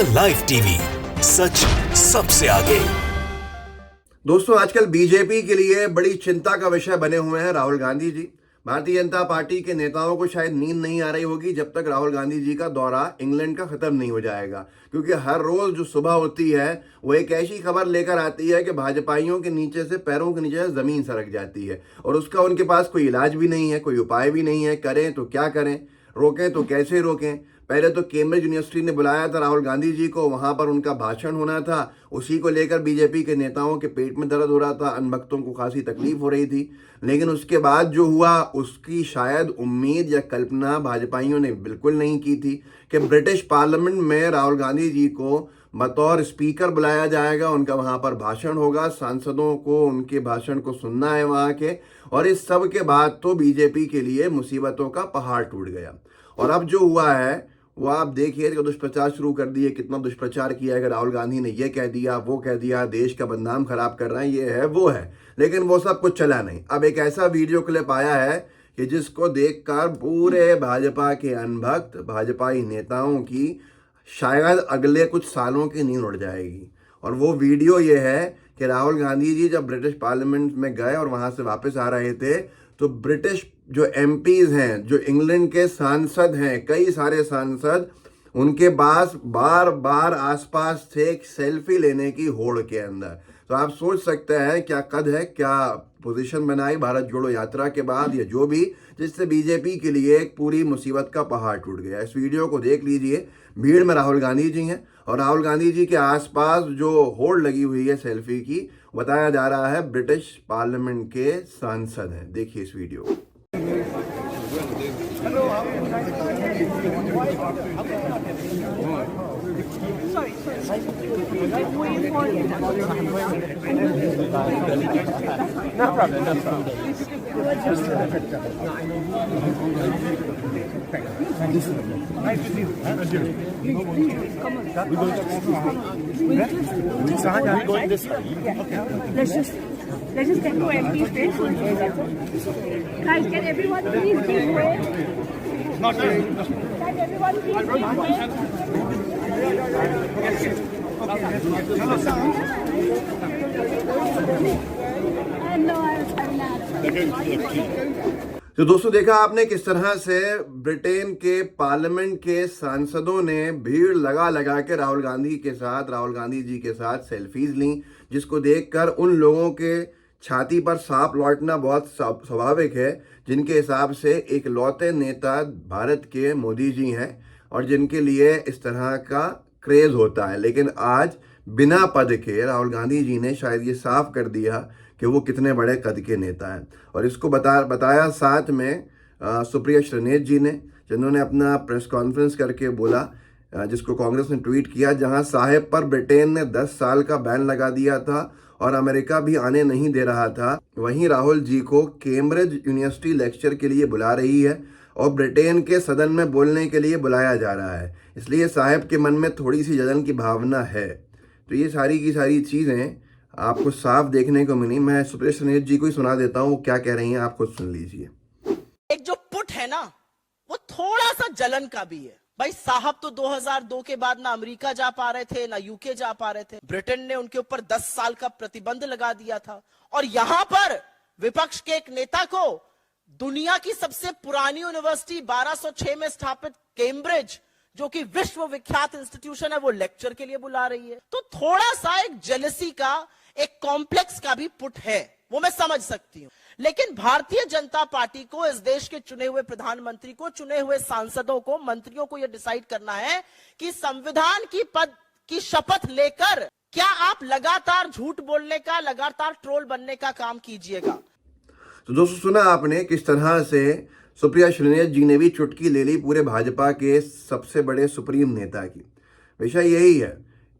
India live TV, सच सबसे आगे। दोस्तों, आजकल बीजेपी के लिए बड़ी चिंता का विषय बने हुए हैं राहुल गांधी जी। भारतीय जनता पार्टी के नेताओं को शायद नींद नहीं आ रही होगी जब तक राहुल गांधी जी का दौरा इंग्लैंड का खत्म नहीं हो जाएगा, क्योंकि हर रोज जो सुबह होती है वो एक ऐसी खबर लेकर आती है कि भाजपाइयों के नीचे से, पैरों के नीचे से जमीन सरक जाती है और उसका उनके पास कोई इलाज भी नहीं है, कोई उपाय भी नहीं है। करें तो क्या करें, रोकें तो कैसे रोकें। पहले तो कैम्ब्रिज यूनिवर्सिटी ने बुलाया था राहुल गांधी जी को, वहां पर उनका भाषण होना था। उसी को लेकर बीजेपी के नेताओं के पेट में दर्द हो रहा था, अनभक्तों को खासी तकलीफ हो रही थी। लेकिन उसके बाद जो हुआ उसकी शायद उम्मीद या कल्पना भाजपाइयों ने बिल्कुल नहीं की थी कि ब्रिटिश पार्लियामेंट में राहुल गांधी जी को बतौर स्पीकर बुलाया जाएगा, उनका वहां पर भाषण होगा, सांसदों को उनके भाषण को सुनना है वहां के। और इस सब के बाद तो बीजेपी के लिए मुसीबतों का पहाड़ टूट गया। और अब जो हुआ है वो आप देखिए कि दुष्प्रचार शुरू कर दिए। कितना दुष्प्रचार किया है कि राहुल गांधी ने ये कह दिया, वो कह दिया, देश का बदनाम खराब कर रहे हैं, ये है वो है। लेकिन वो सब कुछ चला नहीं। अब एक ऐसा वीडियो क्लिप आया है कि जिसको देखकर पूरे भाजपा के अनभक्त भाजपाई नेताओं की शायद अगले कुछ सालों की नींद उड़ जाएगी। और वो वीडियो ये है कि राहुल गांधी जी जब ब्रिटिश पार्लियामेंट में गए और वहां से वापस आ रहे थे तो ब्रिटिश जो एमपीज हैं, जो इंग्लैंड के सांसद हैं, कई सारे सांसद, उनके पास बार बार आसपास थे एक सेल्फी लेने की होड़ के अंदर। तो आप सोच सकते हैं क्या कद है, क्या पोजीशन बनाई भारत जोड़ो यात्रा के बाद या जो भी, जिससे बीजेपी के लिए एक पूरी मुसीबत का पहाड़ टूट गया। इस वीडियो को देख लीजिए। भीड़ में राहुल गांधी जी हैं और राहुल गांधी जी के आसपास जो होड़ लगी हुई है सेल्फी की, बताया जा रहा है ब्रिटिश पार्लियामेंट के सांसद हैं। देखिए इस वीडियो को। Sorry. I'm waiting for you. No problem. Let's just get to empty space. Guys, can everyone please give way? Not really. Can everyone please give way? तो दोस्तों, देखा आपने किस तरह से ब्रिटेन के पार्लियामेंट के सांसदों ने भीड़ लगा लगा के राहुल गांधी के साथ, राहुल गांधी जी के साथ सेल्फीज ली, जिसको देखकर उन लोगों के छाती पर सांप लौटना बहुत स्वाभाविक है, जिनके हिसाब से एक लौते नेता भारत के मोदी जी हैं और जिनके लिए इस तरह का क्रेज होता है। लेकिन आज बिना पद के राहुल गांधी जी ने शायद ये साफ कर दिया कि वो कितने बड़े कद के नेता हैं। और इसको बताया साथ में सुप्रिया श्रीनेत जी ने, जिन्होंने अपना प्रेस कॉन्फ्रेंस करके बोला, जिसको कांग्रेस ने ट्वीट किया, जहां साहेब पर ब्रिटेन ने 10 साल का बैन लगा दिया था और अमेरिका भी आने नहीं दे रहा था, वहीं राहुल जी को कैम्ब्रिज यूनिवर्सिटी लेक्चर के लिए बुला रही है और ब्रिटेन के सदन में बोलने के लिए बुलाया जा रहा है। इसलिए साहब के मन में थोड़ी सी जलन की भावना है। तो ये सारी की सारी चीज़ें आपको साफ देखने को मिली। मैं सुप्रिया श्रीनेत जी को ही सुना देता हूँ, वो क्या कह रही हैं, आप खुद सुन लीजिए। एक जो पुट है ना, वो थोड़ा सा जलन का भी है। भाई साहब तो 2002 के बाद ना अमेरिका जा पा रहे थे, ना यूके जा पा रहे थे। ब्रिटेन ने उनके ऊपर 10 साल का प्रतिबंध लगा दिया था और यहां पर विपक्ष के एक नेता को दुनिया की सबसे पुरानी यूनिवर्सिटी 1206 में स्थापित कैम्ब्रिज, जो कि विश्व विख्यात इंस्टीट्यूशन है, वो लेक्चर के लिए बुला रही है। तो थोड़ा सा एक जेलसी का, एक कॉम्प्लेक्स का भी पुट है, वो मैं समझ सकती हूं। लेकिन भारतीय जनता पार्टी को, इस देश के चुने हुए प्रधानमंत्री को, चुने हुए सांसदों को, मंत्रियों को यह डिसाइड करना है कि संविधान की पद की शपथ लेकर क्या आप लगातार झूठ बोलने का, लगातार ट्रोल बनने का काम कीजिएगा। तो दोस्तों, सुना आपने किस तरह से सुप्रिया श्रीनेत जी ने भी चुटकी ले ली पूरे भाजपा के सबसे बड़े सुप्रीम नेता की। विषय यही है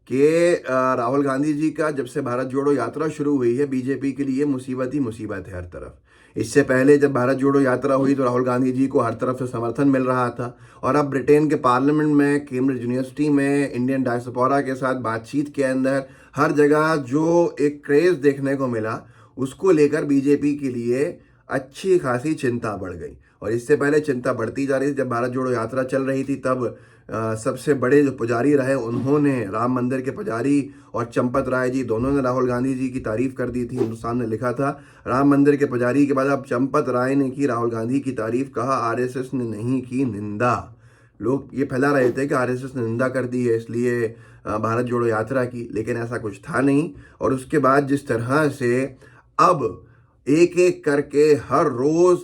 कि राहुल गांधी जी का जब से भारत जोड़ो यात्रा शुरू हुई है, बीजेपी के लिए मुसीबत ही मुसीबत है हर तरफ। इससे पहले जब भारत जोड़ो यात्रा हुई तो राहुल गांधी जी को हर तरफ से समर्थन मिल रहा था और अब ब्रिटेन के पार्लियामेंट में, कैम्ब्रिज यूनिवर्सिटी में, इंडियन डायस्पोरा के साथ बातचीत के अंदर हर जगह जो एक क्रेज देखने को मिला, उसको लेकर बीजेपी के लिए अच्छी खासी चिंता बढ़ गई। और इससे पहले चिंता बढ़ती जा रही थी। जब भारत जोड़ो यात्रा चल रही थी तब सबसे बड़े जो पुजारी रहे उन्होंने, राम मंदिर के पुजारी और चंपत राय जी दोनों ने राहुल गांधी जी की तारीफ कर दी थी। हिंदुस्तान ने लिखा था राम मंदिर के पुजारी के बाद अब चंपत राय ने की राहुल गांधी की तारीफ, कहा आरएसएस ने नहीं की निंदा। लोग ये फैला रहे थे कि आरएसएस ने निंदा कर दी है इसलिए भारत जोड़ो यात्रा की, लेकिन ऐसा कुछ था नहीं। और उसके बाद जिस तरह से अब एक एक करके हर रोज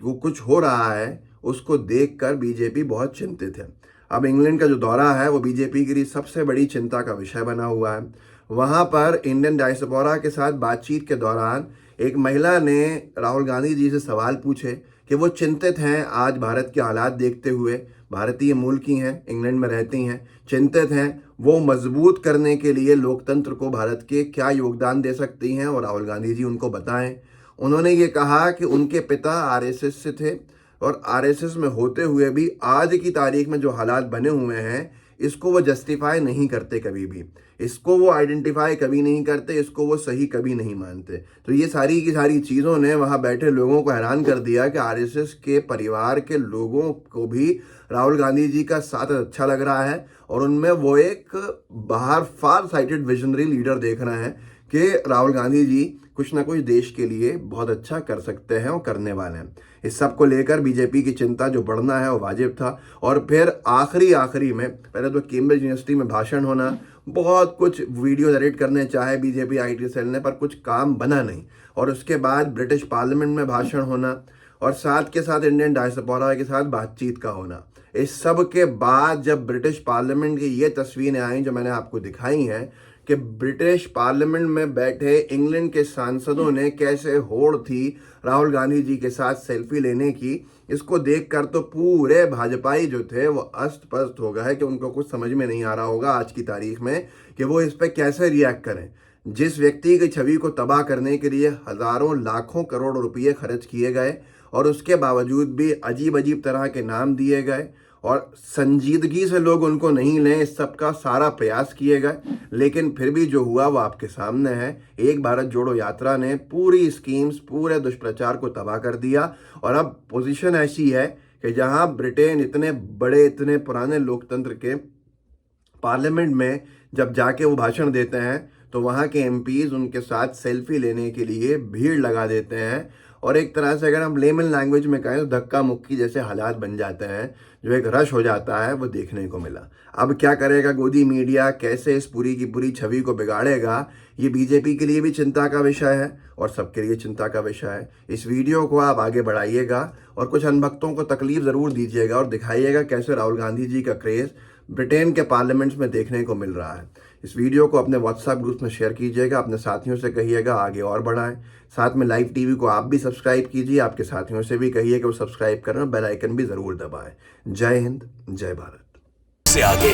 वो कुछ हो रहा है उसको देखकर बीजेपी बहुत चिंतित है। अब इंग्लैंड का जो दौरा है वो बीजेपी के लिए सबसे बड़ी चिंता का विषय बना हुआ है। वहां पर इंडियन डायस्पोरा के साथ बातचीत के दौरान एक महिला ने राहुल गांधी जी से सवाल पूछे कि वो चिंतित हैं आज भारत के हालात देखते हुए, भारतीय मूल की हैं, इंग्लैंड में रहती हैं, चिंतित हैं वो मजबूत करने के लिए लोकतंत्र को भारत के क्या योगदान दे सकती हैं और राहुल गांधी जी उनको बताएं। उन्होंने ये कहा कि उनके पिता आरएसएस से थे और आरएसएस में होते हुए भी आज की तारीख में जो हालात बने हुए हैं इसको वो जस्टिफाई नहीं करते कभी भी, इसको वो आइडेंटिफाई कभी नहीं करते, इसको वो सही कभी नहीं मानते। तो ये सारी की सारी चीज़ों ने वहाँ बैठे लोगों को हैरान कर दिया कि आरएसएस के परिवार के लोगों को भी राहुल गांधी जी का साथ अच्छा लग रहा है और उनमें वो एक बाहर फार साइटेड विजनरी लीडर देख रहे हैं कि राहुल गांधी जी कुछ ना कुछ देश के लिए बहुत अच्छा कर सकते हैं और करने वाले हैं। इस सब को लेकर बीजेपी की चिंता जो बढ़ना है वो वाजिब था। और फिर आखिरी में पहले तो कैम्ब्रिज यूनिवर्सिटी में भाषण होना, बहुत कुछ वीडियो एडिट करने चाहे बीजेपी आईटी सेल ने पर कुछ काम बना नहीं, और उसके बाद ब्रिटिश पार्लियामेंट में भाषण होना और साथ के साथ इंडियन डायस्पोरा के साथ बातचीत का होना। इस सब के बाद जब ब्रिटिश पार्लियामेंट की ये तस्वीरें आई जो मैंने आपको दिखाई हैं कि ब्रिटिश पार्लियामेंट में बैठे इंग्लैंड के सांसदों ने कैसे होड़ थी राहुल गांधी जी के साथ सेल्फी लेने की, इसको देखकर तो पूरे भाजपाई जो थे वो अस्त पस्त हो गए कि उनको कुछ समझ में नहीं आ रहा होगा आज की तारीख में कि वो इस पर कैसे रिएक्ट करें। जिस व्यक्ति की छवि को तबाह करने के लिए हजारों लाखों करोड़ रुपये खर्च किए गए और उसके बावजूद भी अजीब अजीब तरह के नाम दिए गए और संजीदगी से लोग उनको नहीं लें, इस सब का सारा प्रयास किए गए, लेकिन फिर भी जो हुआ वो आपके सामने है। एक भारत जोड़ो यात्रा ने पूरी स्कीम्स, पूरे दुष्प्रचार को तबाह कर दिया और अब पोजीशन ऐसी है कि जहां ब्रिटेन इतने बड़े, इतने पुराने लोकतंत्र के पार्लियामेंट में जब जाके वो भाषण देते हैं तो वहाँ के एमपीज उनके साथ सेल्फी लेने के लिए भीड़ लगा देते हैं और एक तरह से अगर हम लेमन लैंग्वेज में कहें तो धक्का मुक्की जैसे हालात बन जाते हैं, जो एक रश हो जाता है वो देखने को मिला। अब क्या करेगा गोदी मीडिया, कैसे इस पूरी की पूरी छवि को बिगाड़ेगा, ये बीजेपी के लिए भी चिंता का विषय है और सबके लिए चिंता का विषय है। इस वीडियो को आप आगे बढ़ाइएगा और कुछ अनभक्तों को तकलीफ ज़रूर दीजिएगा और दिखाइएगा कैसे राहुल गांधी जी का क्रेज़ ब्रिटेन के पार्लियामेंट्स में देखने को मिल रहा है। इस वीडियो को अपने व्हाट्सएप ग्रुप में शेयर कीजिएगा, अपने साथियों से कहिएगा आगे और बढ़ाएं। साथ में लाइव टीवी को आप भी सब्सक्राइब कीजिए, आपके साथियों से भी कहिए कि वो सब्सक्राइब करें, बेल आइकन भी ज़रूर दबाएं। जय हिंद, जय भारत। से आगे